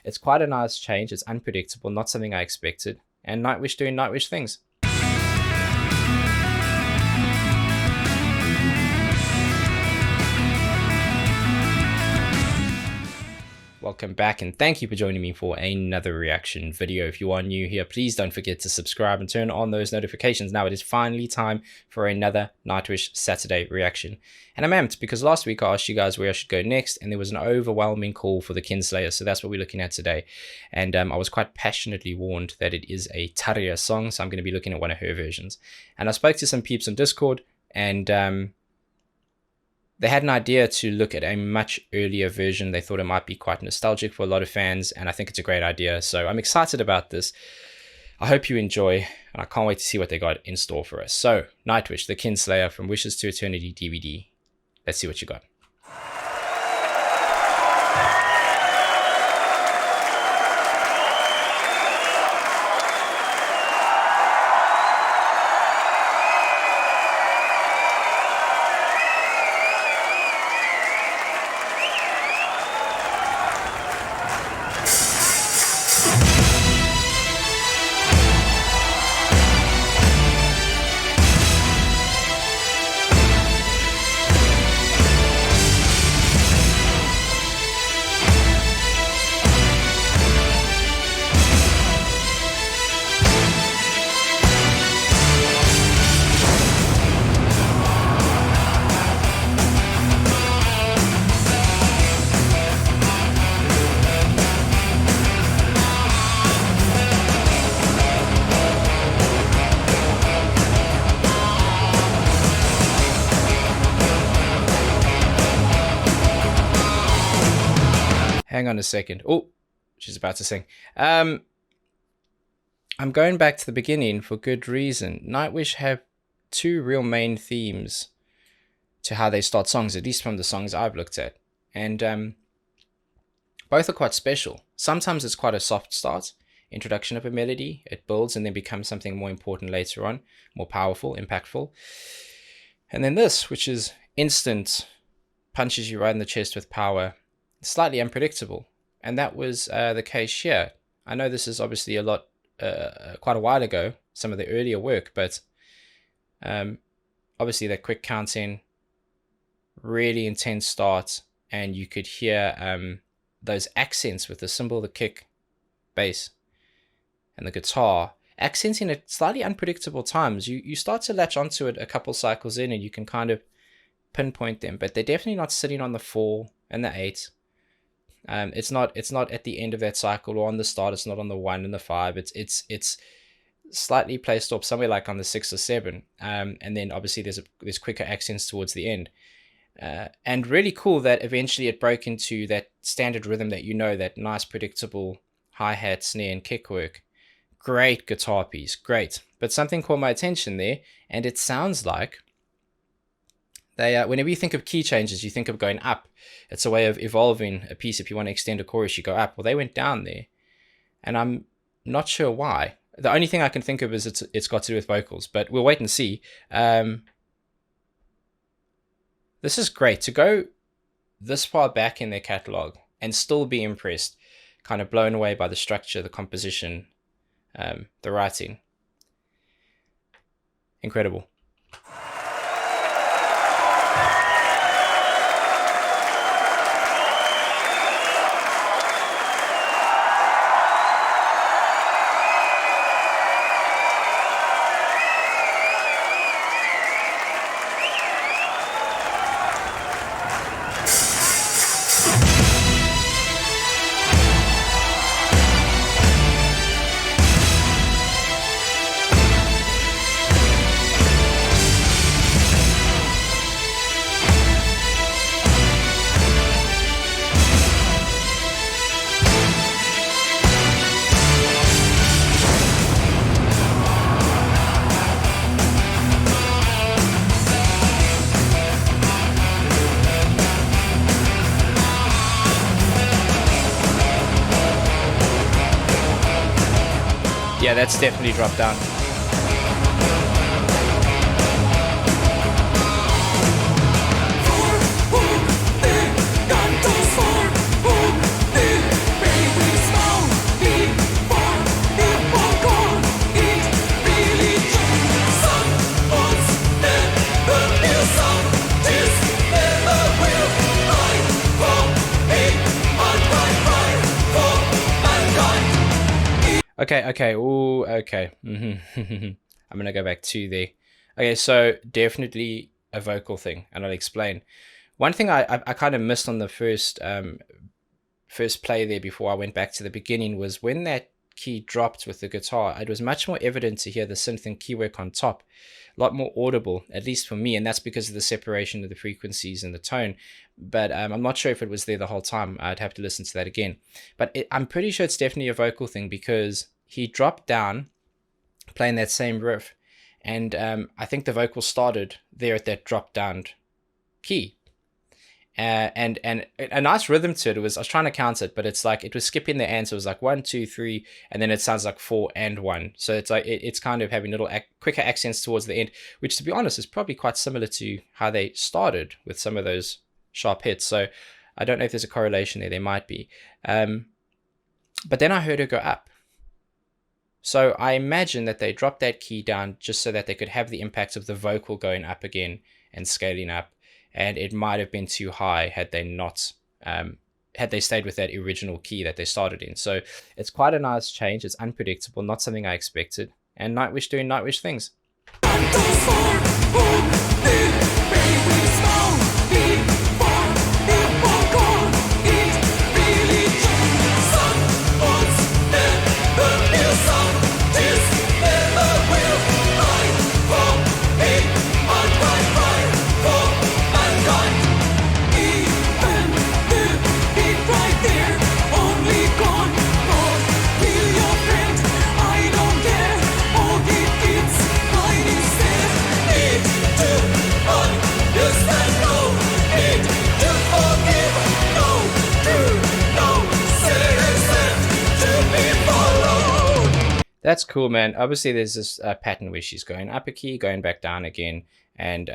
It's quite a nice change. It's unpredictable, not something I expected. And Nightwish doing Nightwish things. Welcome back, and thank you for joining me for another reaction video. If you are new here, please don't forget to subscribe and turn on those notifications. Now it is finally time for another Nightwish Saturday reaction. And I'm amped because last week I asked you guys where I should go next, and there was an overwhelming call for the Kinslayer, so that's what we're looking at today. And I was quite passionately warned that it is a Tarja song, so I'm going to be looking at one of her versions. And I spoke to some peeps on Discord, and they had an idea to look at a much earlier version. They thought it might be quite nostalgic for a lot of fans, and I think it's a great idea. So I'm excited about this. I hope you enjoy, and I can't wait to see what they got in store for us. So, Nightwish, the Kinslayer from Wishes to Eternity DVD. Let's see what you got. Hang on a second. Oh, she's about to sing. I'm going back to the beginning for good reason. Nightwish have two real main themes to how they start songs, at least from the songs I've looked at. And both are quite special. Sometimes it's quite a soft start, introduction of a melody. It builds and then becomes something more important later on, more powerful, impactful. And then this, which is instant, punches you right in the chest with power. Slightly unpredictable, and that was the case here. I know this is obviously a lot, quite a while ago, some of the earlier work, but obviously that quick counting, really intense start, and you could hear those accents with the cymbal, the kick, bass, and the guitar, accenting at slightly unpredictable times. You start to latch onto it a couple cycles in, and you can kind of pinpoint them, but they're definitely not sitting on the 4 and the 8. It's not at the end of that cycle or on the start. It's not on the 1 and the 5. It's slightly placed up somewhere like on the 6 or 7. And then obviously there's quicker accents towards the end. And really cool that eventually it broke into that standard rhythm that that nice predictable hi-hat, snare, and kick work. Great guitar piece, great. But something caught my attention there, and it sounds like they, whenever you think of key changes, you think of going up. It's a way of evolving a piece. If you want to extend a chorus, you go up. Well, they went down there, and I'm not sure why. The only thing I can think of is it's got to do with vocals, but we'll wait and see. This is great to go this far back in their catalog and still be impressed, kind of blown away by the structure, the composition, the writing. Incredible. Yeah, that's definitely dropped down. Okay. Ooh, okay. I'm gonna go back to there. Okay, so definitely a vocal thing, and I'll explain. One thing I kind of missed on the first play there before I went back to the beginning was when that key dropped with the guitar, it was much more evident to hear the synth and key work on top, a lot more audible, at least for me, and that's because of the separation of the frequencies and the tone. But I'm not sure if it was there the whole time. I'd have to listen to that again. But I'm pretty sure it's definitely a vocal thing because he dropped down playing that same riff, and I think the vocal started there at that drop down key. And a nice rhythm to it. I was trying to count it, but it's like it was skipping the end, so it was like 1 2 3, and then it sounds like 4 and 1. So it's like it's kind of having little quicker accents towards the end, which to be honest is probably quite similar to how they started with some of those sharp hits. So I don't know if there's a correlation there. There might be, but then I heard her go up. So I imagine that they dropped that key down just so that they could have the impact of the vocal going up again and scaling up. And it might have been too high had they not, had they stayed with that original key that they started in. So it's quite a nice change. It's unpredictable, not something I expected. And Nightwish doing Nightwish things. That's cool, man. Obviously, there's this pattern where she's going up a key, going back down again, and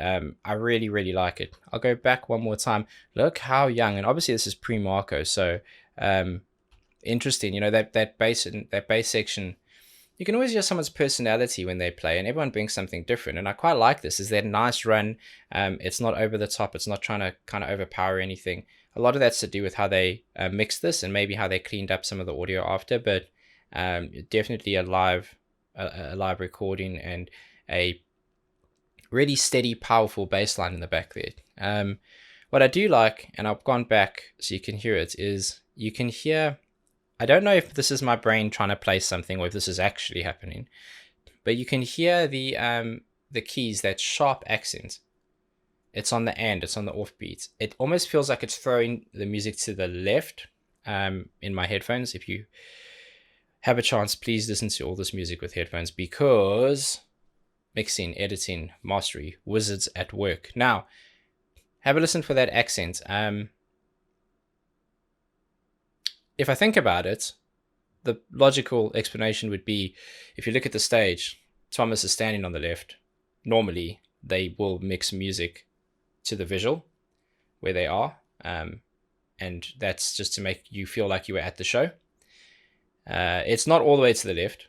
I really, really like it. I'll go back one more time. Look how young, and obviously this is pre-Marco, so interesting. You know, that bass section, you can always hear someone's personality when they play, and everyone brings something different. And I quite like this. Is that nice run? It's not over the top. It's not trying to kind of overpower anything. A lot of that's to do with how they mixed this and maybe how they cleaned up some of the audio after, but. Definitely a live recording and a really steady, powerful bass line in the back there. What I do like, and I've gone back so you can hear it, is you can hear, I don't know if this is my brain trying to play something or if this is actually happening, but you can hear the keys, that sharp accent. It's on the end, it's on the offbeat. It almost feels like it's throwing the music to the left in my headphones. If you have a chance, please listen to all this music with headphones because mixing, editing, mastery, wizards at work. Now, have a listen for that accent. If I think about it, the logical explanation would be, if you look at the stage, Thomas is standing on the left. Normally, they will mix music to the visual where they are. And that's just to make you feel like you were at the show. It's not all the way to the left,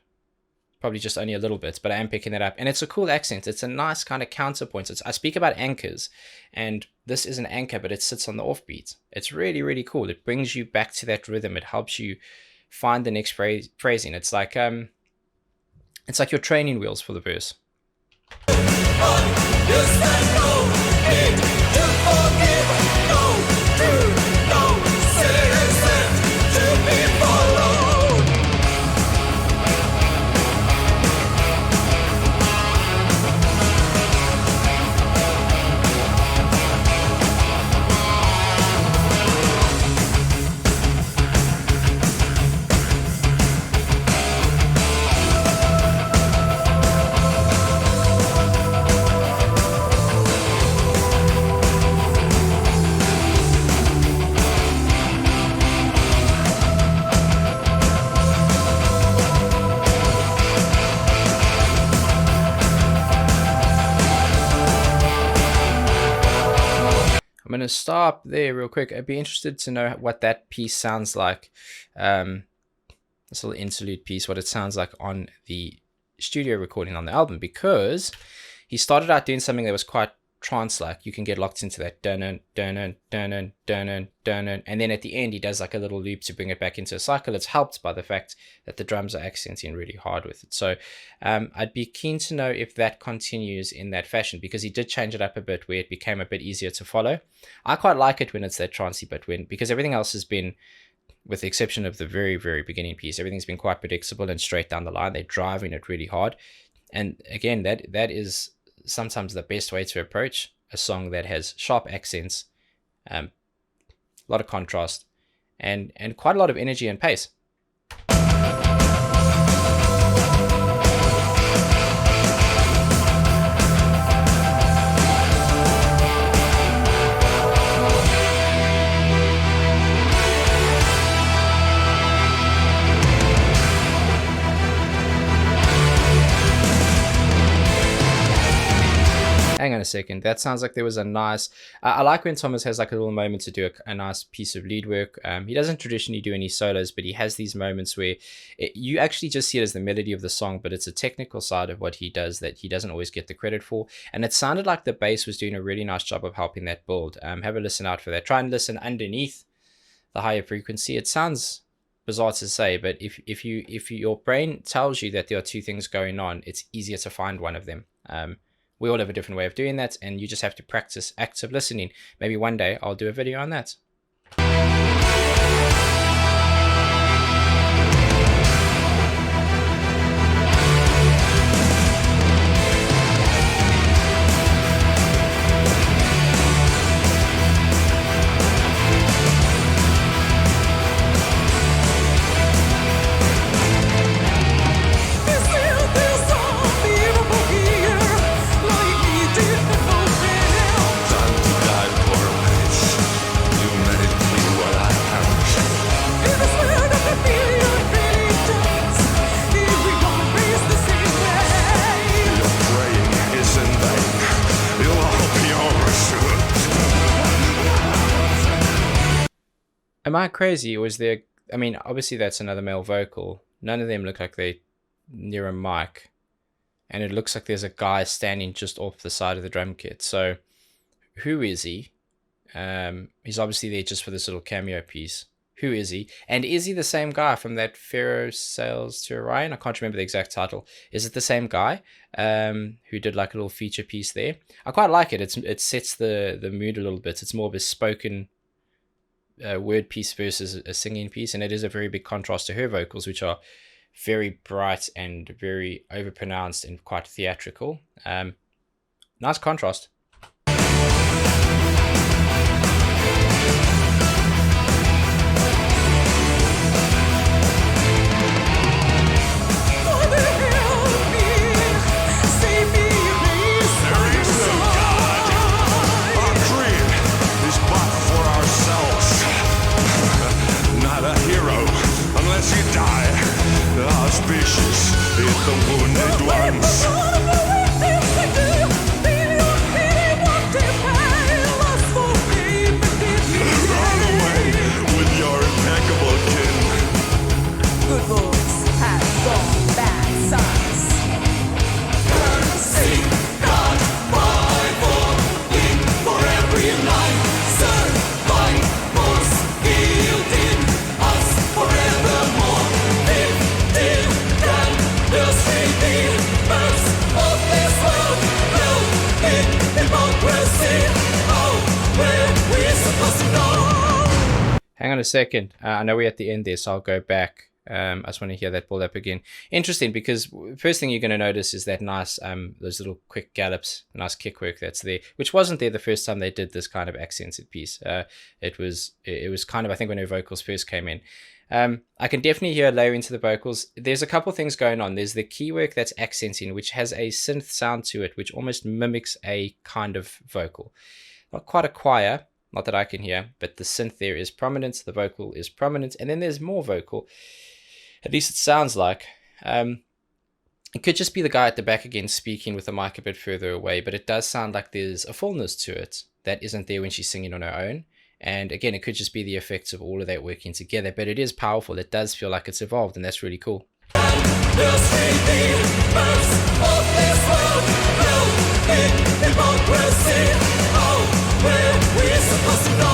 probably just only a little bit, but I am picking that up, and it's a cool accent. It's a nice kind of counterpoint. I speak about anchors, and this is an anchor, but it sits on the offbeat. It's really, really cool. It brings you back to that rhythm. It helps you find the next phrasing. It's like your training wheels for the verse. I'm going to stop there real quick. I'd be interested to know what that piece sounds like. This little interlude piece, what it sounds like on the studio recording on the album, because he started out doing something that was quite trance-like. You can get locked into that dun dun dun dun dun, and then at the end he does like a little loop to bring it back into a cycle. It's helped by the fact that the drums are accenting really hard with it. So I'd be keen to know if that continues in that fashion, because he did change it up a bit where it became a bit easier to follow. I quite like it when it's that trancey bit, because everything else has been, with the exception of the very, very beginning piece, everything's been quite predictable and straight down the line. They're driving it really hard. And again, that is sometimes the best way to approach a song that has sharp accents, a lot of contrast, and quite a lot of energy and pace. Hang on a second, that sounds like there was a nice, I like when Thomas has like a little moment to do a nice piece of lead work. He doesn't traditionally do any solos, but he has these moments where you actually just see it as the melody of the song, but it's a technical side of what he does that he doesn't always get the credit for. And it sounded like the bass was doing a really nice job of helping that build. Have a listen out for that. Try and listen underneath the higher frequency. It sounds bizarre to say, but if your brain tells you that there are two things going on, it's easier to find one of them. We all have a different way of doing that, and you just have to practice active listening. Maybe one day I'll do a video on that. Am I crazy, or is there, I mean, obviously that's another male vocal. None of them look like they're near a mic. And it looks like there's a guy standing just off the side of the drum kit. So who is he? He's obviously there just for this little cameo piece. Who is he? And is he the same guy from that Pharaoh Sails to Orion? I can't remember the exact title. Is it the same guy who did like a little feature piece there? I quite like it. It sets the mood a little bit. It's more of a spoken word piece versus a singing piece, and it is a very big contrast to her vocals, which are very bright and very overpronounced and quite theatrical. Nice contrast. Hang on a second. I know we're at the end there, so I'll go back. I just want to hear that build up again. Interesting, because first thing you're going to notice is that nice, those little quick gallops, nice kick work that's there, which wasn't there the first time they did this kind of accented piece. It was kind of, I think, when her vocals first came in. I can definitely hear a layer into the vocals. There's a couple things going on. There's the key work that's accenting, which has a synth sound to it, which almost mimics a kind of vocal. Not quite a choir, not that I can hear, but the synth there is prominent, the vocal is prominent, and then there's more vocal. At least it sounds like. It could just be the guy at the back again speaking with the mic a bit further away, but it does sound like there's a fullness to it that isn't there when she's singing on her own. And again, it could just be the effects of all of that working together, but it is powerful. It does feel like it's evolved, and that's really cool. Hypocrisy, oh, where we supposed to go?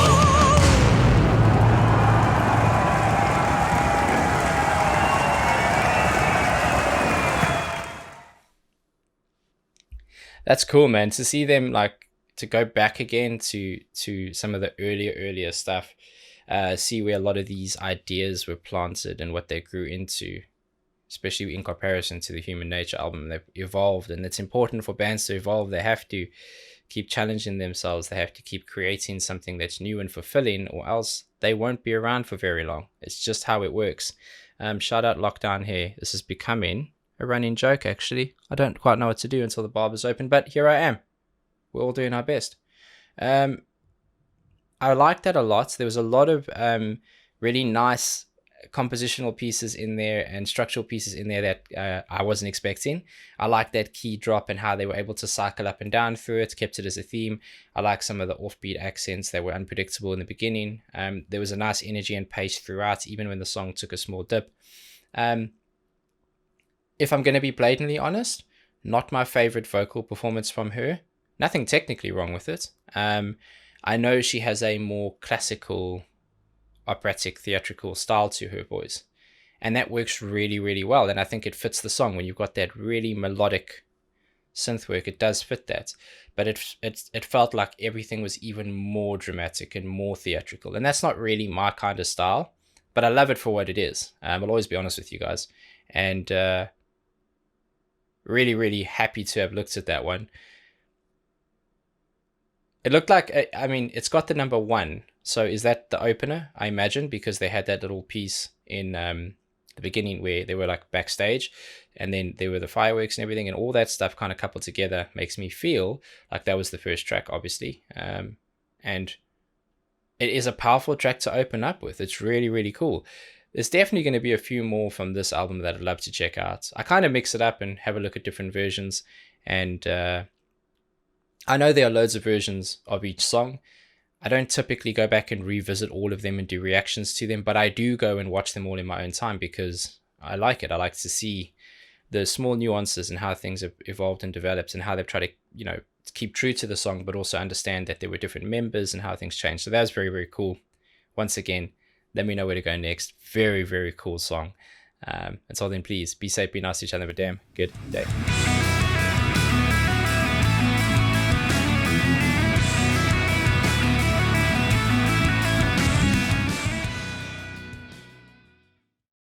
That's cool, man. To see them like to go back again to some of the earlier stuff, see where a lot of these ideas were planted and what they grew into, especially in comparison to the Human Nature album. They've evolved, and it's important for bands to evolve. They have to keep challenging themselves. They have to keep creating something that's new and fulfilling, or else they won't be around for very long. It's just how it works. Shout out Lockdown here. This is becoming a running joke, actually. I don't quite know what to do until the barber's open, but here I am. We're all doing our best. I like that a lot. There was a lot of really nice compositional pieces in there and structural pieces in there that I wasn't expecting. I like that key drop and how they were able to cycle up and down through it, kept it as a theme. I like some of the offbeat accents that were unpredictable in the beginning. There was a nice energy and pace throughout, even when the song took a small dip. If I'm going to be blatantly honest, not my favorite vocal performance from her. Nothing technically wrong with it. I know she has a more classical, operatic, theatrical style to her voice, and that works really, really well. And I think it fits the song when you've got that really melodic synth work. It does fit that, but it felt like everything was even more dramatic and more theatrical, and that's not really my kind of style. But I love it for what it is. I'll always be honest with you guys, and really, really happy to have looked at that one. It looked like, I mean, it's got the number 1. So is that the opener, I imagine, because they had that little piece in the beginning where they were like backstage, and then there were the fireworks and everything, and all that stuff kind of coupled together makes me feel like that was the first track, obviously. And it is a powerful track to open up with. It's really, really cool. There's definitely going to be a few more from this album that I'd love to check out. I kind of mix it up and have a look at different versions, and I know there are loads of versions of each song. I don't typically go back and revisit all of them and do reactions to them, but I do go and watch them all in my own time because I like it. I like to see the small nuances and how things have evolved and developed, and how they've tried to, keep true to the song, but also understand that there were different members and how things changed. So that was very, very cool. Once again, let me know where to go next. Very, very cool song. Until then, please be safe, be nice to each other, but damn good day.